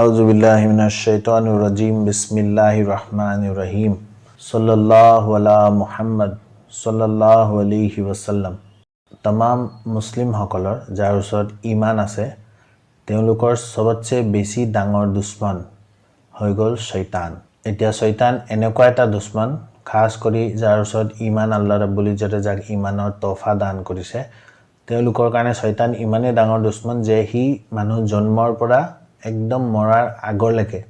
আউযুবিল্লাহি মিনাশ শাইতানিৰ ৰাজিম বিসমিল্লাহিৰ ৰহমানিৰ ৰহিম সাল্লাল্লাহু আলা মুহাম্মদ সাল্লাল্লাহু আলাইহি ওয়াসাল্লাম तमाम মুসলিম সকলৰ যাৰ ওচৰত ঈমান আছে তেওঁলোকৰ সবতছে বেছি ডাঙৰ দুশ্মন হৈ গ'ল শয়তান। এতিয়া শয়তান এনেকুৱা এটা দুশ্মন খাস কৰি যাৰ ওচৰত ঈমান আল্লাহ ৰাব্বুল ইজ্জতে যাক ঈমানৰ তোহফা দান কৰিছে তেওঁলোকৰ কাৰণে শয়তান ইমানেই ডাঙৰ দুশ্মন যে হি মানুহ জন্মৰ পৰা একদম মৰাৰ আগলৈকে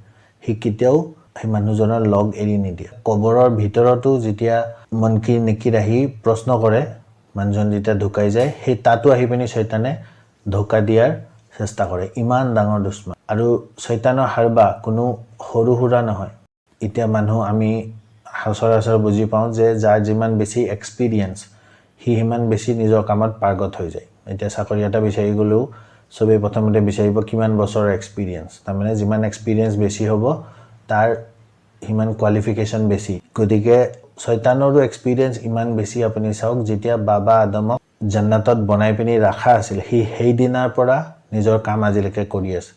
হি কেতিয়াও সেই মানুহজনৰ লগ এৰি নিদিয়ে। কবৰৰ ভিতৰতো যেতিয়া মনকি নেকিৰ আহি প্ৰশ্ন কৰে মানুহজন যেতিয়া ঢুকাই যায় সেই তাতো আহি পিনি শয়তানে ধোকা দিয়াৰ চেষ্টা কৰে। ইমান ডাঙৰ দুশ্মন আৰু শয়তানৰ হাৰবা কোনো সৰু সুৰা নহয়। এতিয়া মানুহ আমি সচৰাচৰ বুজি পাওঁ যে যাৰ যিমান বেছি এক্সপিৰিয়েন্স হি সিমান বেছি নিজৰ কামত পাৰ্গত হৈ যায়। এতিয়া চাকৰি এটা বিচাৰি গ'লেও সবে প্ৰথমতে বিচাৰিব কিমান বছৰৰ এক্সপিৰিয়েন্স, তাৰমানে যিমান এক্সপিৰিয়েন্স বেছি হ'ব তাৰ সিমান কোৱালিফিকেশ্যন বেছি। গতিকে শয়তানৰো এক্সপিৰিয়েন্স ইমান বেছি। আপুনি চাওক যেতিয়া বাবা আদমক জান্নাতত বনাই পিনি ৰাখা আছিল সি সেই দিনাৰ পৰা নিজৰ কাম আজিলৈকে কৰি আছে।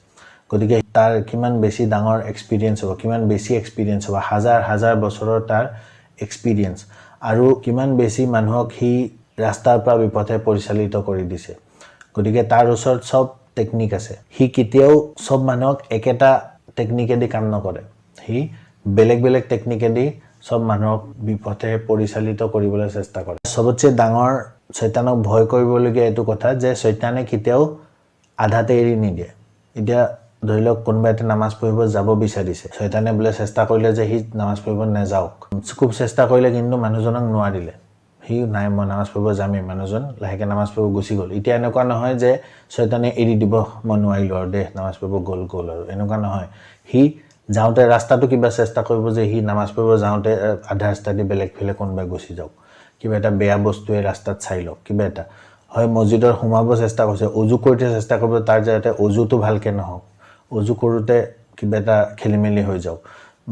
গতিকে তাৰ কিমান বেছি ডাঙৰ এক্সপিৰিয়েন্স হ'ব, কিমান বেছি এক্সপিৰিয়েন্স হ'ব, হাজাৰ হাজাৰ বছৰৰ তাৰ এক্সপিৰিয়েন্স আৰু কিমান বেছি মানুহক সি ৰাস্তাৰ পৰা বিপথে পৰিচালিত কৰি দিছে। গতিকে তাৰ ওচৰত সব টেকনিক আছে। হি কেতিয়াও সব মানুহক একেটা টেকনিকেদি কাম নকৰে। হি বেলেগ বেলেগ টেকনিকেদি সব মানুহক বিপথে পৰিচালিত কৰিবলৈ চেষ্টা কৰে। সবতছে ডাঙৰ শয়তানক ভয় কৰিবলগীয়া এইটো কথা যে শয়তানে কেতিয়াও আধাতে এৰি নিদিয়ে। এতিয়া ধৰি লওক কোনোবা এটা নামাজ পঢ়িব যাব বিচাৰিছে, শয়তানে বোলে চেষ্টা কৰিলে যে হি নামাজ পঢ়িব নাযাওক, খুব চেষ্টা কৰিলে কিন্তু মানুহজনক নোৱাৰিলে, হি নাই মই নামাজ পঢ়িব যামেই, মানুহজন লাহেকে নামাজ পঢ়িব গুচি গ'ল। এতিয়া এনেকুৱা নহয় যে শয়তানে এৰি দিব মই নোৱাৰিলোঁ আৰু দেহ নামাজ পঢ়িব গ'ল আৰু এনেকুৱা নহয়। হি যাওঁতে ৰাস্তাটো কিবা চেষ্টা কৰিব যে হি নামাজ পঢ়িব যাওঁতে আধা ৰাস্তা দি বেলেগ ফেলে কোনোবাই গুচি যাওক, কিবা এটা বেয়া বস্তুৱে ৰাস্তাত চাই লওক, কিবা এটা হয় মছজিদৰ সোমাব চেষ্টা কৰিছে, অজু কৰোঁতে চেষ্টা কৰিব তাৰ যাতে অজুটো ভালকৈ নহওক, অজু কৰোঁতে কিবা এটা খেলি মেলি হৈ যাওক,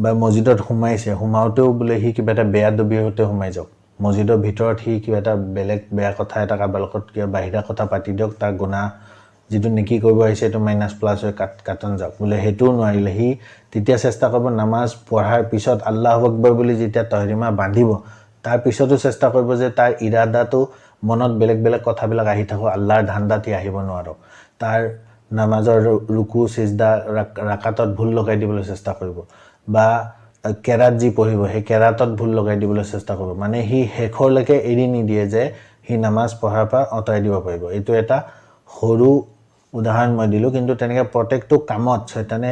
বা মছজিদত সোমাইছে সোমাওঁতেও বোলে সি কিবা এটা বেয়া দবিৰতে সোমাই যাওক, মছজিদৰ ভিতৰত সি কিবা এটা বেলেগ বেয়া কথা এটা কাৰোবাৰ লগত কিবা বাহিৰা কথা পাতি দিয়ক, তাৰ গুনাহ যিটো নেকি কৰিব আহিছে এইটো মাইনাছ+ হৈ কাটন যাওক, বোলে সেইটোও নোৱাৰিলে সি তেতিয়া চেষ্টা কৰিব নামাজ পঢ়াৰ পিছত আল্লাহু আকবৰ বুলি যেতিয়া তহৰিমা বান্ধিব তাৰ পিছতো চেষ্টা কৰিব যে তাৰ ইৰাদাটো মনত বেলেগ বেলেগ কথাবিলাক আহি থাকক, আল্লাহৰ ধান্দাত আহিব নোৱাৰক, তাৰ নামাজৰ ৰুকু সিজদা ৰাকাতত ভুল লগাই দিবলৈ চেষ্টা কৰিব, বা কেৰাত যি পঢ়িব সেই কেৰাতত ভুল লগাই দিবলৈ চেষ্টা কৰিব। মানে সি শেষৰলৈকে এৰি নিদিয়ে যে সি নামাজ পঢ়াৰ পৰা আঁতৰাই দিব পাৰিব। এইটো এটা সৰু উদাহৰণ মই দিলোঁ, কিন্তু তেনেকৈ প্ৰত্যেকটো কামত শয়তানে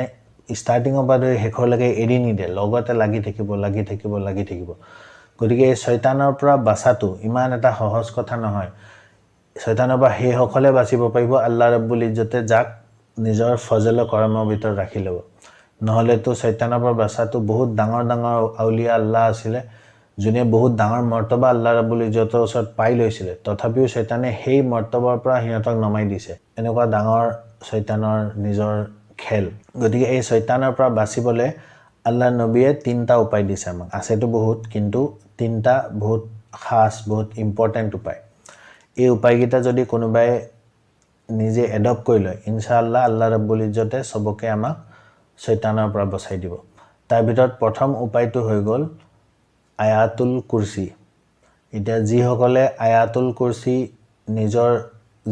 ষ্টাৰ্টিঙৰ পৰা ধৰি শেষৰলৈকে এৰি নিদিয়ে, লগতে লাগি থাকিব। গতিকে এই শয়তানৰ পৰা বাচাটো ইমান এটা সহজ কথা নহয়। শয়তানৰ পৰা সেইসকলে বাচিব পাৰিব আল্লাহ ৰাব্বুল ইজ্জতে যাক নিজৰ ফজল কৰমৰ ভিতৰত ৰাখি ল'ব। নহ'লেতো শয়তানৰ পৰা বাচাটো বহুত ডাঙৰ ডাঙৰ আউলিয়া আল্লাহ আছিলে যোনে বহুত ডাঙৰ মৰ্তবা আল্লাহ ৰাব্বুল ইজ্জতৰ ওচৰত পাই লৈছিলে, তথাপিও শয়তানে সেই মৰ্তবাৰ পৰা সিহঁতক নমাই দিছে। এনেকুৱা ডাঙৰ শয়তানৰ নিজৰ খেল। গতিকে এই শয়তানৰ পৰা বাচিবলৈ আল্লাহ নবীয়ে 3টা উপায় দিছে আমাক। আছেতো বহুত, কিন্তু 3টা বহুত খাস বহুত ইম্পৰ্টেণ্ট উপায়। এই উপায়কেইটা যদি কোনোবাই নিজে এডপ্ট কৰি লয় ইনশাআল্লাহ আল্লাহ ৰাব্বুল ইজ্জতে সবকে আমাক শয়তানৰ পৰা বচাই দিব। তাৰ ভিতৰত প্ৰথম উপায়টো হৈ গ'ল আয়াতুল কুৰচি। এতিয়া যিসকলে আয়াতুল কুৰচি নিজৰ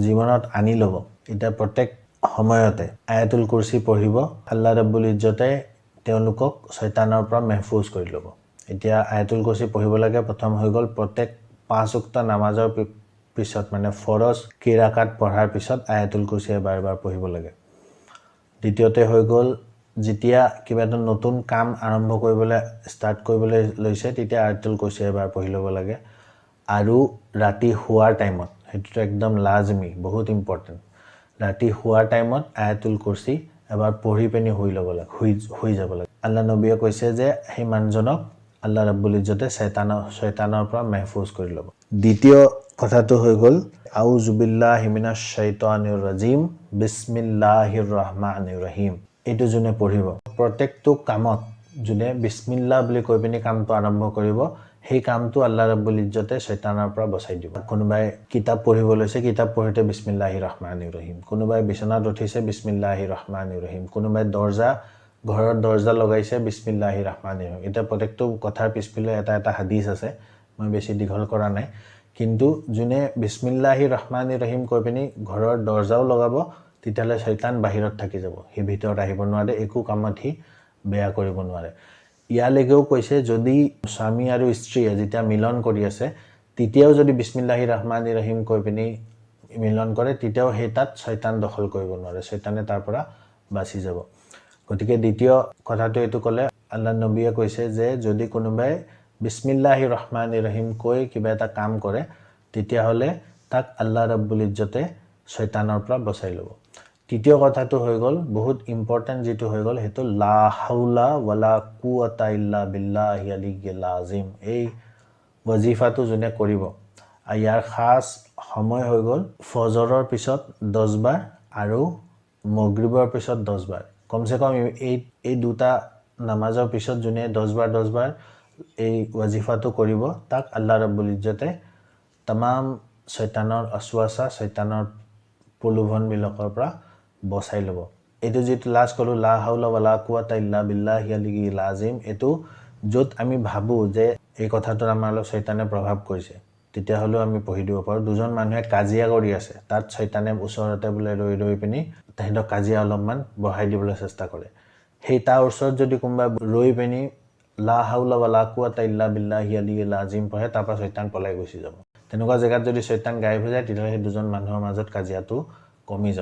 জীৱনত আনি ল'ব, এতিয়া প্ৰত্যেক সময়তে আয়াতুল কুৰচি পঢ়িব, আল্লাহ ৰাব্বুল ইজ্জতে তেওঁলোকক শয়তানৰ পৰা মেহফুজ কৰি ল'ব। এতিয়া আয়াতুল কুৰচি পঢ়িব লাগে প্ৰথম হৈ গ'ল প্ৰত্যেক 5 ওয়াক্ত নামাজৰ পিছত, মানে ফৰজ কিৰাকাত পঢ়াৰ পিছত আয়াতুল কুৰচি এবাৰ পঢ়িব লাগে। দ্বিতীয়তে হৈ গ'ল যেতিয়া কিবা এটা নতুন কাম আৰম্ভ কৰিবলৈ ষ্টাৰ্ট কৰিবলৈ লৈছে তেতিয়া আয়াতুল কুৰচি এবাৰ পঢ়ি ল'ব লাগে। আৰু ৰাতি শোৱাৰ টাইমত, সেইটোতো একদম লাজমি বহুত ইম্পৰ্টেণ্ট, ৰাতি শোৱাৰ টাইমত আয়াতুল কুৰচি এবাৰ পঢ়ি পিনি শুই ল'ব লাগে, শুই যাব লাগে। আল্লাহ নবীয়ে কৈছে যে সেই মানুহজনক আল্লাহ ৰাব্বুল ইজ্জতে শয়তানৰ পৰা মেহফুজ কৰি ল'ব। দ্বিতীয় কথাটো হৈ গ'ল আউযুবিল্লাহি মিনাশ শাইতানিৰ ৰাজিম বিসমিল্লাহিৰ ৰহমানিৰ ৰহিম। এইটো যোনে পঢ়িব প্ৰত্যেকটো কামত যোনে বিসমিল্লাহ বুলি কৈ পিনি কামটো আৰম্ভ কৰিব সেই কামটো আল্লাহ ৰাব্বুল ইজ্জতে শয়তানৰ পৰা বচাই দিব। কোনোবাই কিতাপ পঢ়িব লৈছে, কিতাপ পঢ়োঁতে বিসমিল্লাহিৰ ৰহমানিৰ ৰহিম, কোনোবাই বিচনাত উঠিছে বিসমিল্লাহিৰ ৰহমানিৰ ৰহিম, কোনোবাই ঘৰৰ দৰ্জা লগাইছে বিসমিল্লাহিৰ ৰহমানিৰ ৰহিম। এতিয়া প্ৰত্যেকটো কথাৰ পিছফালে এটা এটা হাদিছ আছে, মই বেছি দীঘল কৰা নাই। কিন্তু যোনে বিসমিল্লাহিৰ ৰহমানিৰ ৰহিম কৈ পিনি ঘৰৰ দৰ্জাও লগাব, তেতিয়াহ'লে শয়তান বাহিৰত থাকি যাব, সি ভিতৰত আহিব নোৱাৰে, একো কামত সি বেয়া কৰিব নোৱাৰে। ইয়ালৈকেও কৈছে যদি স্বামী আৰু স্ত্ৰীয়ে যেতিয়া মিলন কৰি আছে তেতিয়াও যদি বিসমিল্লাহিৰ ৰহমানিৰ ৰহিম কৈ পিনি মিলন কৰে, তেতিয়াও সেই তাত শয়তান দখল কৰিব নোৱাৰে, শয়তানে তাৰ পৰা বাচি যাব। গতিকে দ্বিতীয় কথাটো এইটো ক'লে, আল্লাহ নবীয়ে কৈছে যে যদি কোনোবাই বিসমিল্লাহিৰ ৰহমানিৰ ৰহিম কৈ কিবা এটা কাম কৰে, তেতিয়াহ'লে তাক আল্লাহ ৰাব্বুল ইজ্জতে শয়তানৰ পৰা বচাই ল'ব। তৃতীয় কথাটো হৈ গ'ল, বহুত ইম্পৰ্টেণ্ট যিটো হৈ গ'ল, সেইটো লা হাউলা ৱালা কুৱাতা ইল্লা বিল্লাহি আলিয়্যিল আযীম। এই ৱাজিফাটো যোনে কৰিব, ইয়াৰ খাস সময় হৈ গ'ল ফজৰৰ পিছত 10 বাৰ আৰু মাগৰিবৰ পিছত 10 বাৰ। কমচে কম এই দুটা নামাজৰ পিছত যোনে 10 বাৰ এই ৱাজিফাটো কৰিব, তাক আল্লাহ ৰাব্বুল ইজ্জতে তামাম শয়তানৰ অসৱাসা, শয়তানৰ প্ৰলোভনবিলাকৰ পৰা বচাই ল'ব। এইটো যিটো লাষ্ট ক'লোঁ, লা হাউলা ৱালা কুৱাতা ইল্লা বিল্লাহি আলিয়্যিল আযীম, এইটো য'ত আমি ভাবোঁ যে এই কথাটোত আমাৰ অলপ শয়তানে প্ৰভাৱ কৰিছে, তেতিয়াহ'লেও আমি পঢ়ি দিব পাৰোঁ। দুজন মানুহে কাজিয়া কৰি আছে, তাত শয়তানে ওচৰতে বোলে ৰৈ পিনি তেহেঁতক কাজিয়া অলপমান বঢ়াই দিবলৈ চেষ্টা কৰে। সেই তাৰ ওচৰত যদি কোনোবা ৰৈ পিনি লা হাউলা ৱালা কুৱাতা ইল্লা বিল্লাহি আলিয়্যিল আযীম পঢ়ে, তাৰপৰা শয়তান পলাই গুচি যাব। তেনেকুৱা জেগাত যদি শয়তান গায়ব হৈ যায়, তেতিয়াহ'লে সেই দুজন মানুহৰ মাজত কাজিয়াটো কমি যাব।